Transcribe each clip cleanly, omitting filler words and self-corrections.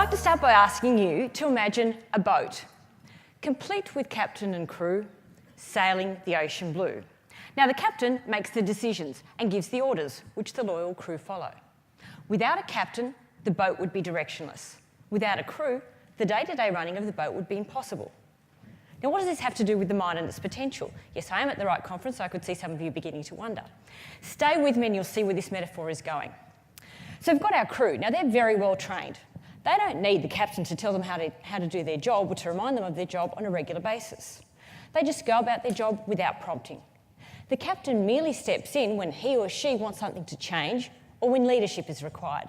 like to start by asking you to imagine a boat, complete with captain and crew, sailing the ocean blue. Now, the captain makes the decisions and gives the orders, which the loyal crew follow. Without a captain, the boat would be directionless. Without a crew, the day-to-day running of the boat would be impossible. Now, what does this have to do with the mind and its potential? Yes, I am at the right conference, so I could see some of you beginning to wonder. Stay with me and you'll see where this metaphor is going. So we've got our crew. Now, they're very well trained. They don't need the captain to tell them how to do their job or to remind them of their job on a regular basis. They just go about their job without prompting. The captain merely steps in when he or she wants something to change or when leadership is required.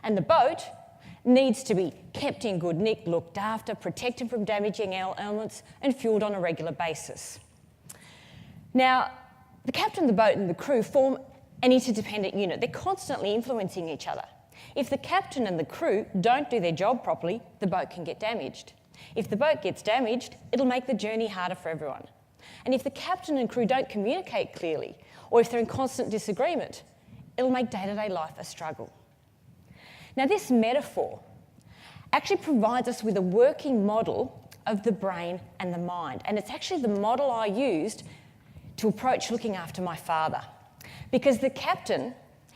And the boat needs to be kept in good nick, looked after, protected from damaging elements and fuelled on a regular basis. Now, the captain, the boat and the crew form an interdependent unit. They're constantly influencing each other. If the captain and the crew don't do their job properly, the boat can get damaged. If the boat gets damaged, it'll make the journey harder for everyone. And if the captain and crew don't communicate clearly, or if they're in constant disagreement, it'll make day-to-day life a struggle. Now, this metaphor actually provides us with a working model of the brain and the mind. And it's actually the model I used to approach looking after my father. Because the captain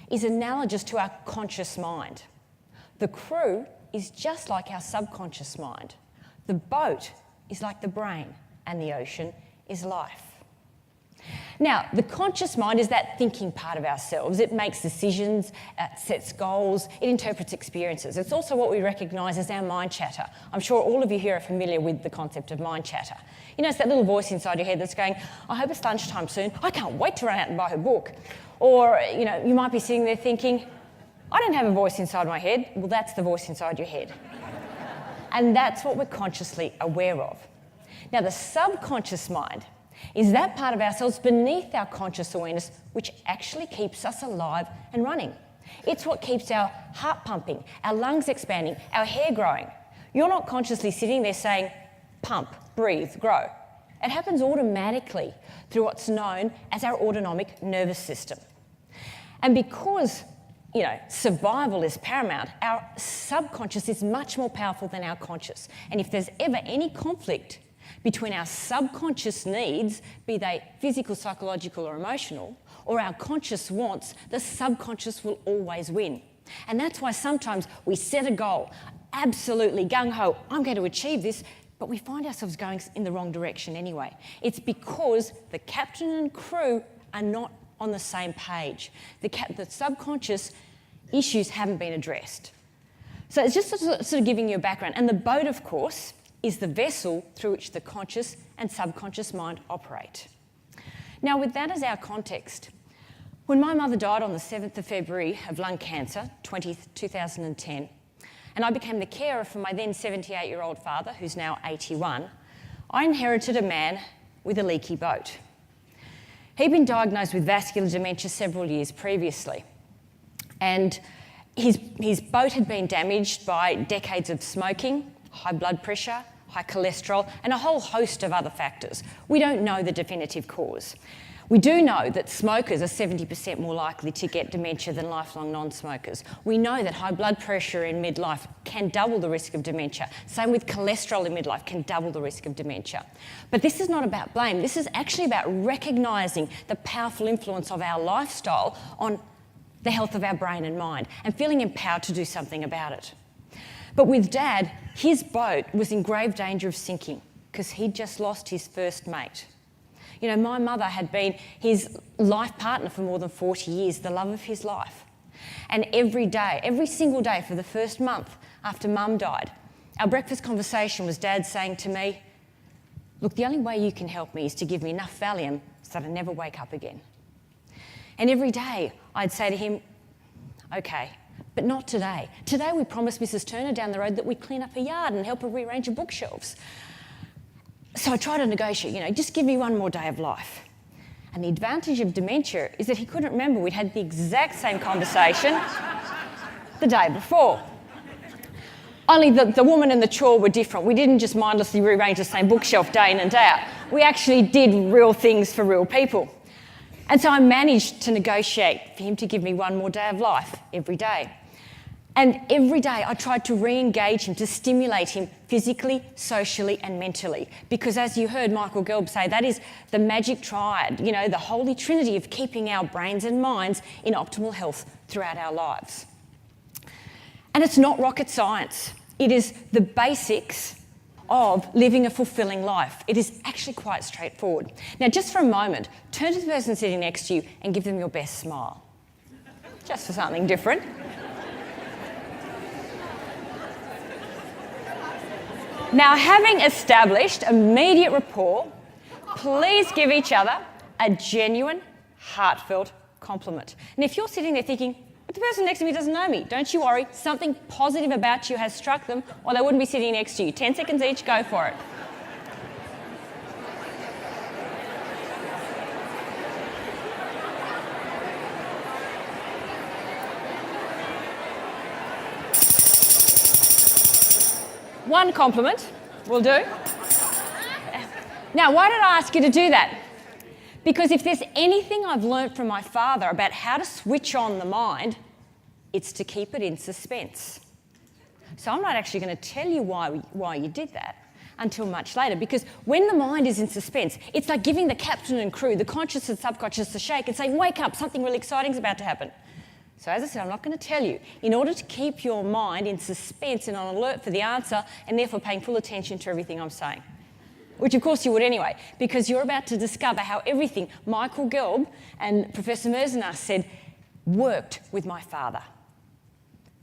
is analogous to our conscious mind. The crew is just like our subconscious mind. The boat is like the brain, and the ocean is life. Now, the conscious mind is that thinking part of ourselves. It makes decisions, it sets goals, it interprets experiences. It's also what we recognise as our mind chatter. I'm sure all of you here are familiar with the concept of mind chatter. You know, it's that little voice inside your head that's going, I hope it's lunchtime soon, I can't wait to run out and buy her book. Or, you know, you might be sitting there thinking, I don't have a voice inside my head. Well, that's the voice inside your head. And that's what we're consciously aware of. Now, the subconscious mind is that part of ourselves beneath our conscious awareness which actually keeps us alive and running. It's what keeps our heart pumping, our lungs expanding, our hair growing. You're not consciously sitting there saying, pump, breathe, grow. It happens automatically through what's known as our autonomic nervous system. And because, you know, survival is paramount, our subconscious is much more powerful than our conscious. And if there's ever any conflict between our subconscious needs, be they physical, psychological or emotional, or our conscious wants, the subconscious will always win. And that's why sometimes we set a goal, absolutely gung-ho, I'm going to achieve this, but we find ourselves going in the wrong direction anyway. It's because the captain and crew are not on the same page. The subconscious issues haven't been addressed. So it's just sort of giving you a background. And the boat, of course, is the vessel through which the conscious and subconscious mind operate. Now, with that as our context, when my mother died on the 7th of February of lung cancer, 2010, and I became the carer for my then 78-year-old father, who's now 81, I inherited a man with a leaky boat. He'd been diagnosed with vascular dementia several years previously, and his boat had been damaged by decades of smoking, high blood pressure, high cholesterol, and a whole host of other factors. We don't know the definitive cause. We do know that smokers are 70% more likely to get dementia than lifelong non-smokers. We know that high blood pressure in midlife can double the risk of dementia. Same with cholesterol in midlife can double the risk of dementia. But this is not about blame. This is actually about recognising the powerful influence of our lifestyle on the health of our brain and mind and feeling empowered to do something about it. But with Dad, his boat was in grave danger of sinking because he'd just lost his first mate. You know, my mother had been his life partner for more than 40 years, the love of his life. And every day, every single day for the first month after Mum died, our breakfast conversation was Dad saying to me, look, the only way you can help me is to give me enough Valium so that I never wake up again. And every day I'd say to him, okay, but not today. Today we promised Mrs. Turner down the road that we'd clean up her yard and help her rearrange her bookshelves. So I tried to negotiate, you know, just give me one more day of life. And the advantage of dementia is that he couldn't remember we'd had the exact same conversation the day before. Only the woman and the chore were different. We didn't just mindlessly rearrange the same bookshelf day in and day out. We actually did real things for real people. And so I managed to negotiate for him to give me one more day of life every day. And every day I tried to re-engage him, to stimulate him physically, socially and mentally. Because as you heard Michael Gelb say, that is the magic triad, you know, the holy trinity of keeping our brains and minds in optimal health throughout our lives. And it's not rocket science. It is the basics of living a fulfilling life. It is actually quite straightforward. Now, just for a moment, turn to the person sitting next to you and give them your best smile. Just for something different. Now, having established immediate rapport, please give each other a genuine, heartfelt compliment. And if you're sitting there thinking, but the person next to me doesn't know me, don't you worry, something positive about you has struck them or they wouldn't be sitting next to you. 10 seconds each, go for it. One compliment will do. Now, why did I ask you to do that? Because if there's anything I've learnt from my father about how to switch on the mind, it's to keep it in suspense. So I'm not actually going to tell you why you did that until much later, because when the mind is in suspense, it's like giving the captain and crew, the conscious and subconscious, a shake and saying, wake up, something really exciting is about to happen. So as I said, I'm not going to tell you. In order to keep your mind in suspense and on alert for the answer, and therefore paying full attention to everything I'm saying, which of course you would anyway, because you're about to discover how everything Michael Gelb and Professor Merzenas said worked with my father.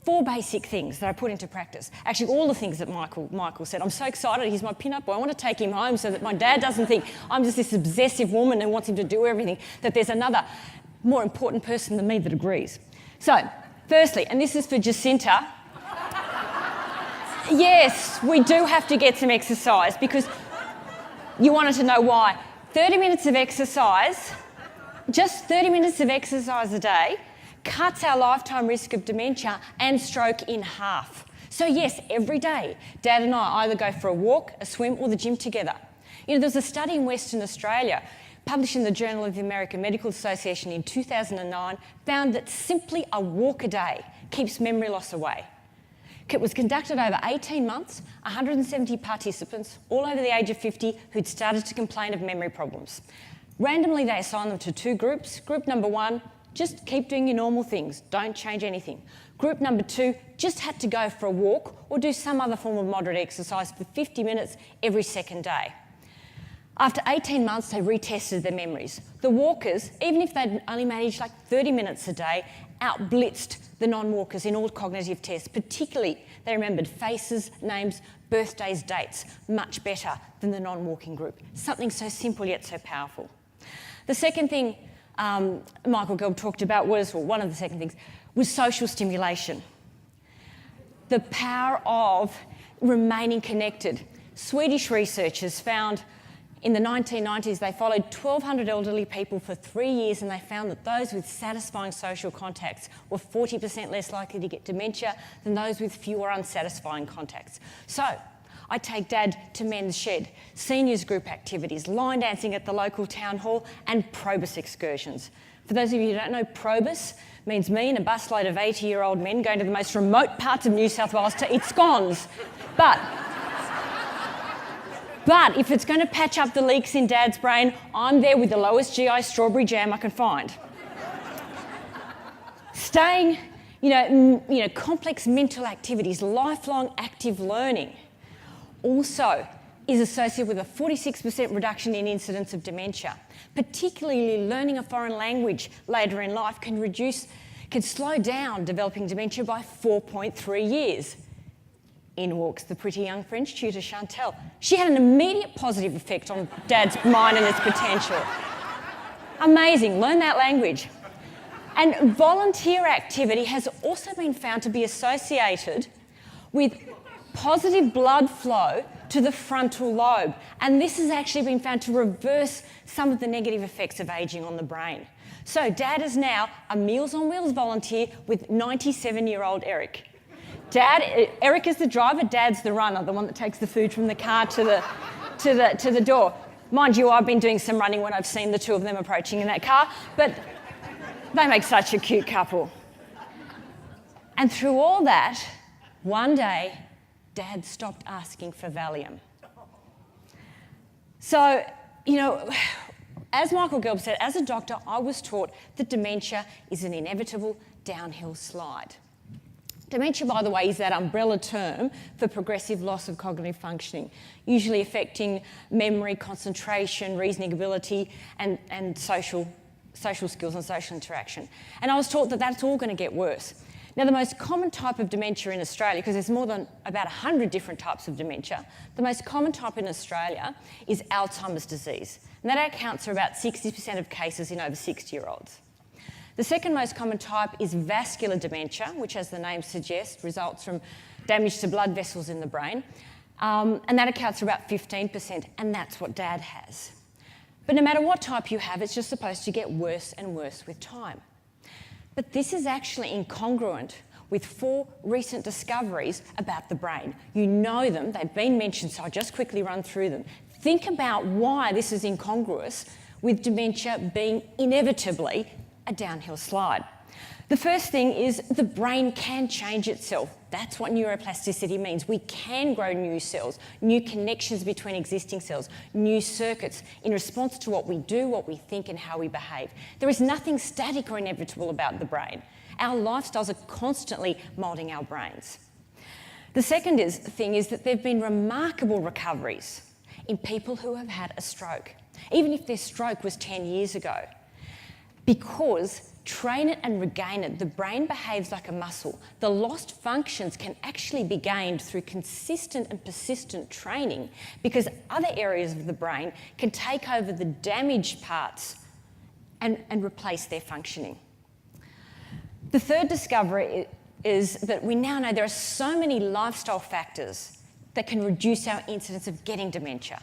4 basic things that I put into practice. Actually, all the things that Michael said. I'm so excited, he's my pin-up boy. I want to take him home so that my dad doesn't think I'm just this obsessive woman who wants him to do everything, that there's another more important person than me that agrees. So, firstly, and this is for Jacinta, yes, we do have to get some exercise because you wanted to know why. 30 minutes of exercise, just 30 minutes of exercise a day, cuts our lifetime risk of dementia and stroke in half. So yes, every day, Dad and I either go for a walk, a swim or the gym together. You know, there was a study in Western Australia published in the Journal of the American Medical Association in 2009, found that simply a walk a day keeps memory loss away. It was conducted over 18 months, 170 participants, all over the age of 50, who'd started to complain of memory problems. Randomly, they assigned them to 2 groups. Group number 1, just keep doing your normal things, don't change anything. Group number 2 just had to go for a walk or do some other form of moderate exercise for 50 minutes every second day. After 18 months, they retested their memories. The walkers, even if they'd only managed like 30 minutes a day, outblitzed the non-walkers in all cognitive tests. Particularly, they remembered faces, names, birthdays, dates, much better than the non-walking group. Something so simple yet so powerful. The second thing Michael Gelb talked about was, well, one of the second things, was social stimulation. The power of remaining connected. Swedish researchers found in the 1990s, they followed 1,200 elderly people for 3 years and they found that those with satisfying social contacts were 40% less likely to get dementia than those with fewer unsatisfying contacts. So, I take Dad to Men's Shed, seniors group activities, line dancing at the local town hall and Probus excursions. For those of you who don't know, Probus means me and a busload of 80-year-old men going to the most remote parts of New South Wales to eat scones. But if it's going to patch up the leaks in Dad's brain, I'm there with the lowest GI strawberry jam I can find. Staying, complex mental activities, lifelong active learning also is associated with a 46% reduction in incidence of dementia. Particularly learning a foreign language later in life can slow down developing dementia by 4.3 years. In walks the pretty young French tutor Chantal. She had an immediate positive effect on Dad's mind and its potential. Amazing, learn that language. And volunteer activity has also been found to be associated with positive blood flow to the frontal lobe. And this has actually been found to reverse some of the negative effects of ageing on the brain. So Dad is now a Meals on Wheels volunteer with 97-year-old Eric. Eric is the driver, Dad's the runner, the one that takes the food from the car to the door. Mind you, I've been doing some running when I've seen the two of them approaching in that car, but they make such a cute couple. And through all that, one day, Dad stopped asking for Valium. So, as Michael Gelb said, as a doctor, I was taught that dementia is an inevitable downhill slide. Dementia, by the way, is that umbrella term for progressive loss of cognitive functioning, usually affecting memory, concentration, reasoning ability, and social skills and social interaction. And I was taught that that's all going to get worse. Now, the most common type of dementia in Australia, because there's more than about 100 different types of dementia, the most common type in Australia is Alzheimer's disease. And that accounts for about 60% of cases in over 60-year-olds. The second most common type is vascular dementia, which, as the name suggests, results from damage to blood vessels in the brain. And that accounts for about 15%, and that's what Dad has. But no matter what type you have, it's just supposed to get worse and worse with time. But this is actually incongruent with 4 recent discoveries about the brain. You know them, they've been mentioned, so I'll just quickly run through them. Think about why this is incongruous with dementia being inevitably a downhill slide. The first thing is the brain can change itself. That's what neuroplasticity means. We can grow new cells, new connections between existing cells, new circuits in response to what we do, what we think, and how we behave. There is nothing static or inevitable about the brain. Our lifestyles are constantly moulding our brains. The second thing is that there have been remarkable recoveries in people who have had a stroke, even if their stroke was 10 years ago. Because train it and regain it, the brain behaves like a muscle. The lost functions can actually be gained through consistent and persistent training, because other areas of the brain can take over the damaged parts and replace their functioning. The third discovery is that we now know there are so many lifestyle factors that can reduce our incidence of getting dementia.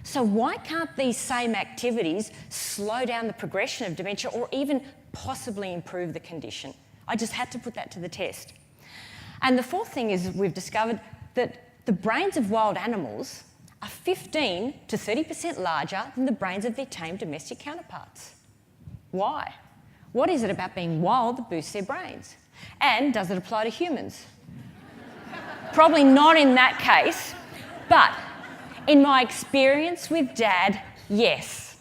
So why can't these same activities slow down the progression of dementia or even possibly improve the condition? I just had to put that to the test. And the fourth thing is we've discovered that the brains of wild animals are 15 to 30% larger than the brains of their tame domestic counterparts. Why? What is it about being wild that boosts their brains? And does it apply to humans? Probably not in that case, but in my experience with Dad, yes.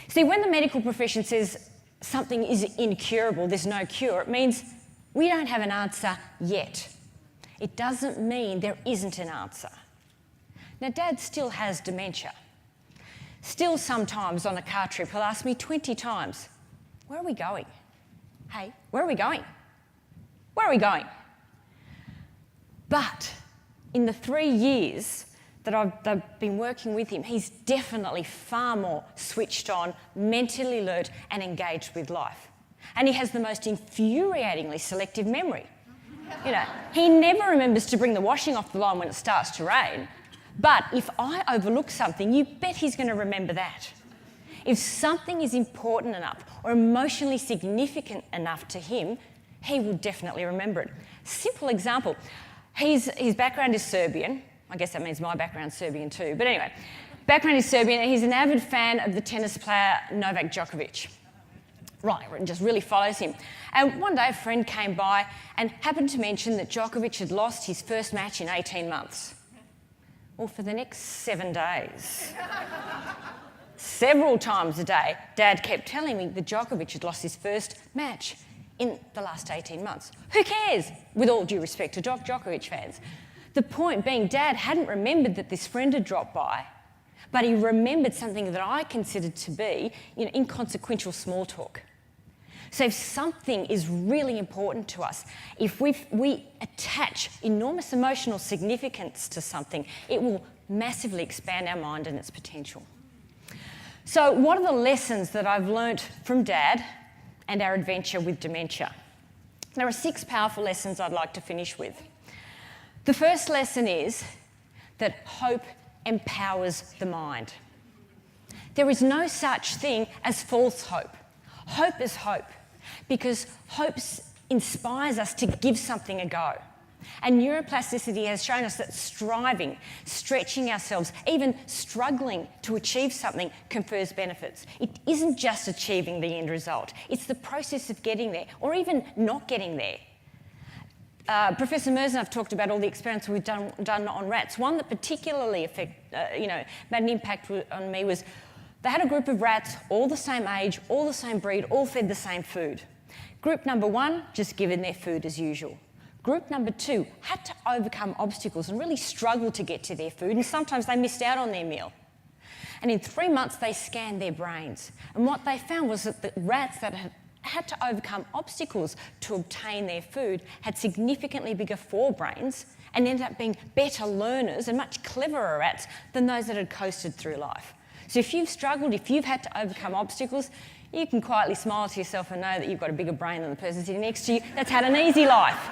See, when the medical profession says something is incurable, there's no cure, it means we don't have an answer yet. It doesn't mean there isn't an answer. Now, Dad still has dementia. Still sometimes on a car trip, he'll ask me 20 times, "Where are we going? Hey, where are we going? Where are we going?" But in the 3 years that I've been working with him, he's definitely far more switched on, mentally alert and engaged with life. And he has the most infuriatingly selective memory. He never remembers to bring the washing off the line when it starts to rain. But if I overlook something, you bet he's going to remember that. If something is important enough or emotionally significant enough to him, he will definitely remember it. Simple example, his background is Serbian. I guess that means my background's Serbian too. But anyway, background is Serbian, and he's an avid fan of the tennis player Novak Djokovic. Right, just really follows him. And one day a friend came by and happened to mention that Djokovic had lost his first match in 18 months. Well, for the next 7 days, several times a day, Dad kept telling me that Djokovic had lost his first match in the last 18 months. Who cares? With all due respect to Djokovic fans. The point being, Dad hadn't remembered that this friend had dropped by, but he remembered something that I considered to be inconsequential small talk. So if something is really important to us, if we attach enormous emotional significance to something, it will massively expand our mind and its potential. So what are the lessons that I've learnt from Dad and our adventure with dementia? There are 6 powerful lessons I'd like to finish with. The first lesson is that hope empowers the mind. There is no such thing as false hope. Hope is hope, because hope inspires us to give something a go. And neuroplasticity has shown us that striving, stretching ourselves, even struggling to achieve something confers benefits. It isn't just achieving the end result. It's the process of getting there, or even not getting there. Professor Merz and I have talked about all the experiments we've done on rats. One that particularly made an impact on me was they had a group of rats, all the same age, all the same breed, all fed the same food. Group number 1, just given their food as usual. Group number 2 had to overcome obstacles and really struggled to get to their food, and sometimes they missed out on their meal. And in 3 months, they scanned their brains. And what they found was that the rats that had to overcome obstacles to obtain their food had significantly bigger forebrains and ended up being better learners and much cleverer rats than those that had coasted through life. So if you've struggled, if you've had to overcome obstacles, you can quietly smile to yourself and know that you've got a bigger brain than the person sitting next to you that's had an easy life.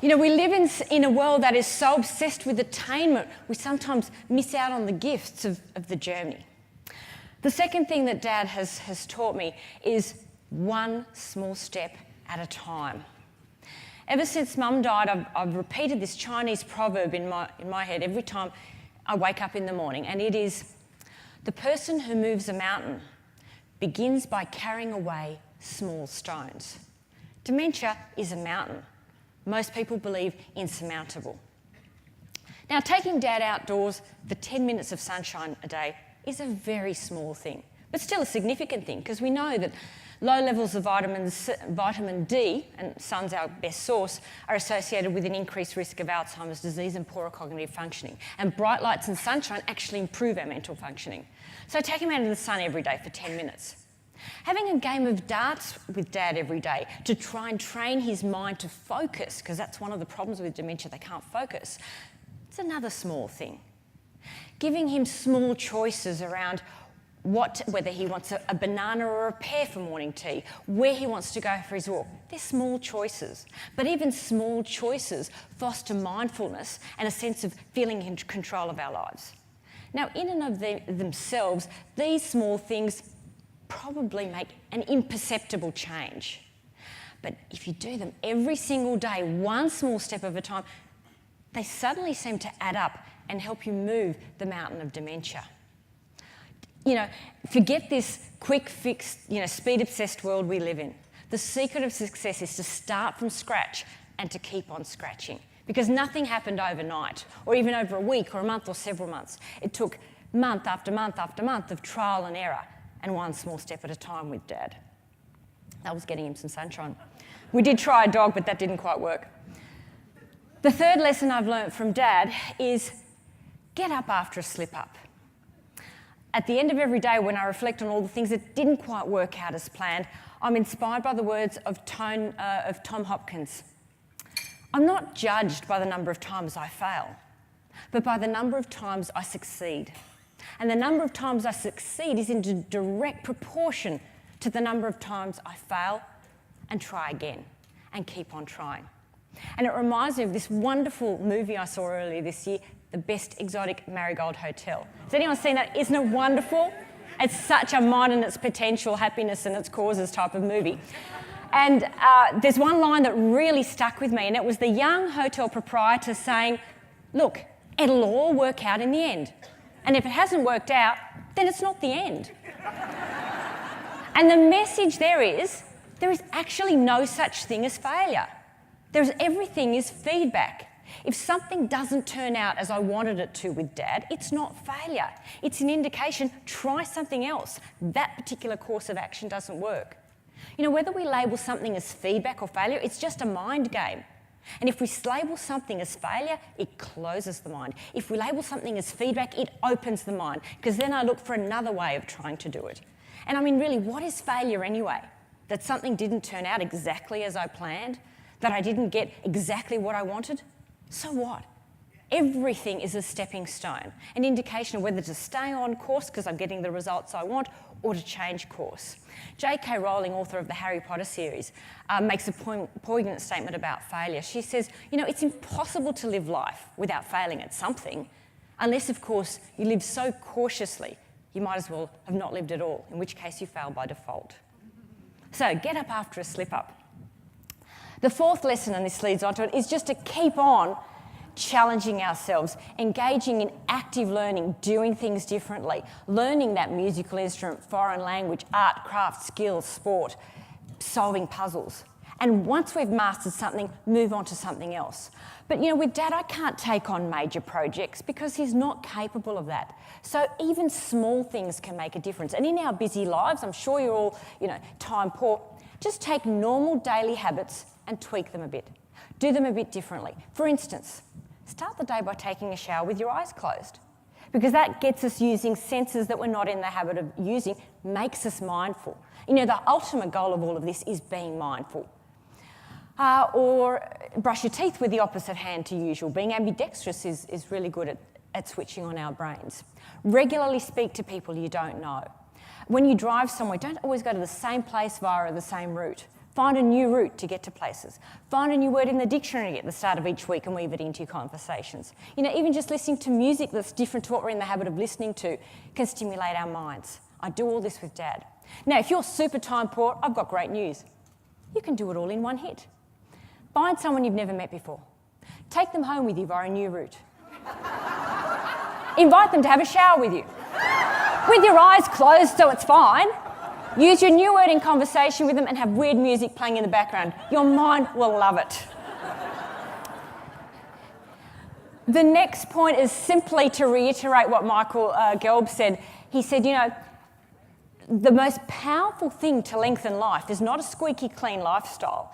You know, we live in a world that is so obsessed with attainment, we sometimes miss out on the gifts of the journey. The second thing that Dad has taught me is one small step at a time. Ever since Mum died, I've repeated this Chinese proverb in my head every time I wake up in the morning, and it is, the person who moves a mountain begins by carrying away small stones. Dementia is a mountain. Most people believe insurmountable. Now, taking Dad outdoors for 10 minutes of sunshine a day is a very small thing, but still a significant thing, because we know that low levels of vitamin D, and sun's our best source, are associated with an increased risk of Alzheimer's disease and poorer cognitive functioning. And bright lights and sunshine actually improve our mental functioning. So take him out in the sun every day for 10 minutes. Having a game of darts with Dad every day to try and train his mind to focus, because that's one of the problems with dementia, they can't focus, it's another small thing. Giving him small choices around whether he wants a banana or a pear for morning tea, where he wants to go for his walk. They're small choices. But even small choices foster mindfulness and a sense of feeling in control of our lives. Now, in and of themselves, these small things probably make an imperceptible change. But if you do them every single day, one small step at a time, they suddenly seem to add up and help you move the mountain of dementia. You know, forget this quick fix, speed-obsessed world we live in. The secret of success is to start from scratch and to keep on scratching, because nothing happened overnight or even over a week or a month or several months. It took month after month after month of trial and error and one small step at a time with Dad. That was getting him some sunshine. We did try a dog, but that didn't quite work. The third lesson I've learnt from Dad is get up after a slip-up. At the end of every day, when I reflect on all the things that didn't quite work out as planned, I'm inspired by the words of Tom Hopkins. I'm not judged by the number of times I fail, but by the number of times I succeed. And the number of times I succeed is in direct proportion to the number of times I fail and try again and keep on trying. And it reminds me of this wonderful movie I saw earlier this year, The Best Exotic Marigold Hotel. Has anyone seen that? Isn't it wonderful? It's such a mind and its potential, happiness and its causes type of movie. And there's one line that really stuck with me, and it was the young hotel proprietor saying, look, it'll all work out in the end. And if it hasn't worked out, then it's not the end. And the message there is actually no such thing as failure. Everything is feedback. If something doesn't turn out as I wanted it to with Dad, it's not failure. It's an indication, try something else. That particular course of action doesn't work. You know, whether we label something as feedback or failure, it's just a mind game. And if we label something as failure, it closes the mind. If we label something as feedback, it opens the mind, because then I look for another way of trying to do it. And I mean, really, what is failure anyway? That something didn't turn out exactly as I planned? That I didn't get exactly what I wanted? So what? Everything is a stepping stone, an indication of whether to stay on course because I'm getting the results I want, or to change course. J.K. Rowling, author of the Harry Potter series, makes a poignant statement about failure. She says, it's impossible to live life without failing at something, unless, of course, you live so cautiously, you might as well have not lived at all, in which case you fail by default. So get up after a slip-up. The fourth lesson, and this leads on to it, is just to keep on challenging ourselves, engaging in active learning, doing things differently, learning that musical instrument, foreign language, art, craft, skills, sport, solving puzzles. And once we've mastered something, move on to something else. But with Dad, I can't take on major projects because he's not capable of that. So even small things can make a difference. And in our busy lives, I'm sure you're all, time poor, just take normal daily habits and tweak them a bit. Do them a bit differently. For instance, start the day by taking a shower with your eyes closed, because that gets us using senses that we're not in the habit of using, makes us mindful. The ultimate goal of all of this is being mindful. Or brush your teeth with the opposite hand to usual. Being ambidextrous is really good at switching on our brains. Regularly speak to people you don't know. When you drive somewhere, don't always go to the same place via the same route. Find a new route to get to places. Find a new word in the dictionary at the start of each week and weave it into your conversations. Even just listening to music that's different to what we're in the habit of listening to can stimulate our minds. I do all this with Dad. Now, if you're super time poor, I've got great news. You can do it all in one hit. Find someone you've never met before. Take them home with you via a new route. Invite them to have a shower with you. With your eyes closed so it's fine. Use your new word in conversation with them and have weird music playing in the background. Your mind will love it. The next point is simply to reiterate what Michael Gelb said. He said, the most powerful thing to lengthen life is not a squeaky clean lifestyle,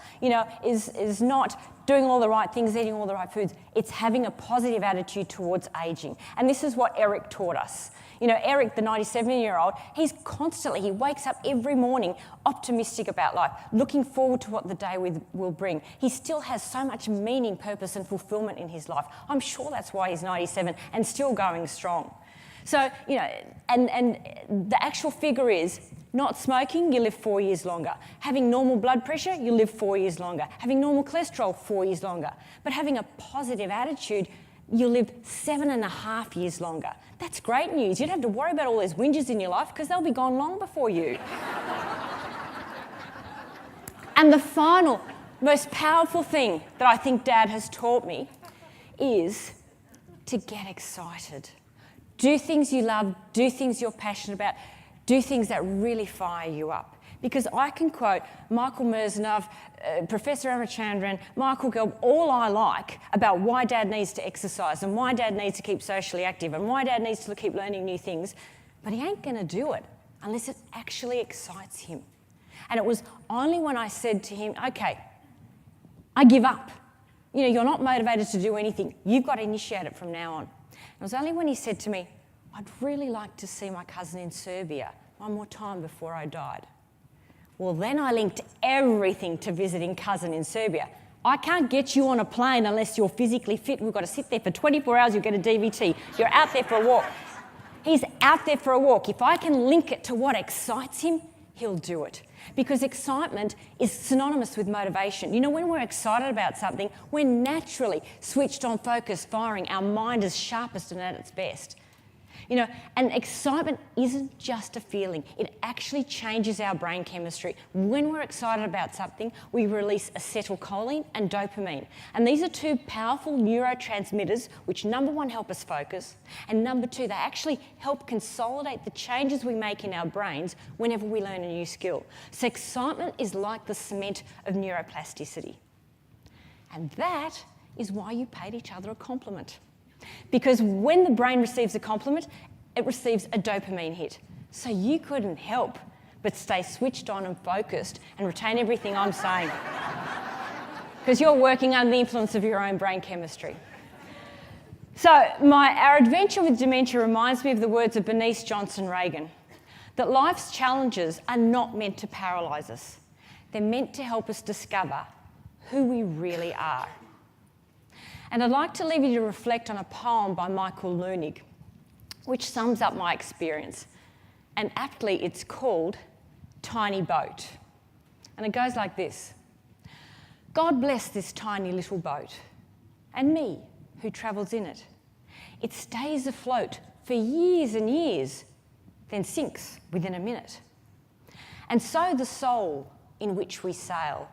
is not doing all the right things, eating all the right foods. It's having a positive attitude towards aging. And this is what Eric taught us. Eric, the 97-year-old, he wakes up every morning optimistic about life, looking forward to what the day will bring. He still has so much meaning, purpose and fulfillment in his life. I'm sure that's why he's 97 and still going strong. So, and the actual figure is not smoking, you live 4 years longer. Having normal blood pressure, you live 4 years longer. Having normal cholesterol, 4 years longer. But having a positive attitude, you'll live 7.5 years longer. That's great news. You don't have to worry about all those whinges in your life because they'll be gone long before you. And the final, most powerful thing that I think Dad has taught me is to get excited. Do things you love, do things you're passionate about, do things that really fire you up. Because I can quote Michael Merzenov, Professor Ramachandran, Michael Gelb, all I like about why Dad needs to exercise and why Dad needs to keep socially active and why Dad needs to keep learning new things, but he ain't going to do it unless it actually excites him. And it was only when I said to him, okay, I give up. You're not motivated to do anything. You've got to initiate it from now on. It was only when he said to me, I'd really like to see my cousin in Serbia one more time before I died. Well, then I linked everything to visiting cousin in Serbia. I can't get you on a plane unless you're physically fit. We've got to sit there for 24 hours, you'll get a DVT. You're out there for a walk. He's out there for a walk. If I can link it to what excites him, he'll do it. Because excitement is synonymous with motivation. When we're excited about something, we're naturally switched on, focused, firing. Our mind is sharpest and at its best. And excitement isn't just a feeling. It actually changes our brain chemistry. When we're excited about something, we release acetylcholine and dopamine. And these are two powerful neurotransmitters which, number one, help us focus, and number two, they actually help consolidate the changes we make in our brains whenever we learn a new skill. So excitement is like the cement of neuroplasticity. And that is why you paid each other a compliment. Because when the brain receives a compliment, it receives a dopamine hit. So you couldn't help but stay switched on and focused and retain everything I'm saying. Because you're working under the influence of your own brain chemistry. So our adventure with dementia reminds me of the words of Bernice Johnson Reagan, that life's challenges are not meant to paralyse us. They're meant to help us discover who we really are. And I'd like to leave you to reflect on a poem by Michael Leunig, which sums up my experience. And aptly, it's called Tiny Boat. And it goes like this. God bless this tiny little boat, and me, who travels in it. It stays afloat for years and years, then sinks within a minute. And so the soul in which we sail,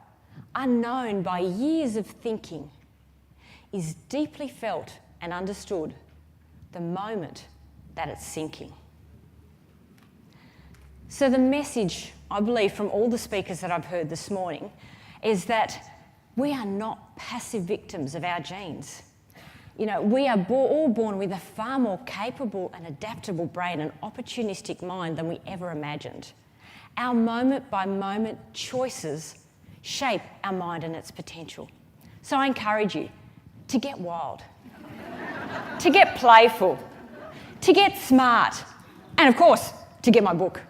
unknown by years of thinking, is deeply felt and understood the moment that it's sinking. So the message, I believe, from all the speakers that I've heard this morning is that we are not passive victims of our genes. You know, we are all born with a far more capable and adaptable brain and opportunistic mind than we ever imagined. Our moment-by-moment choices shape our mind and its potential. So I encourage you to get wild, to get playful, to get smart, and of course, to get my book.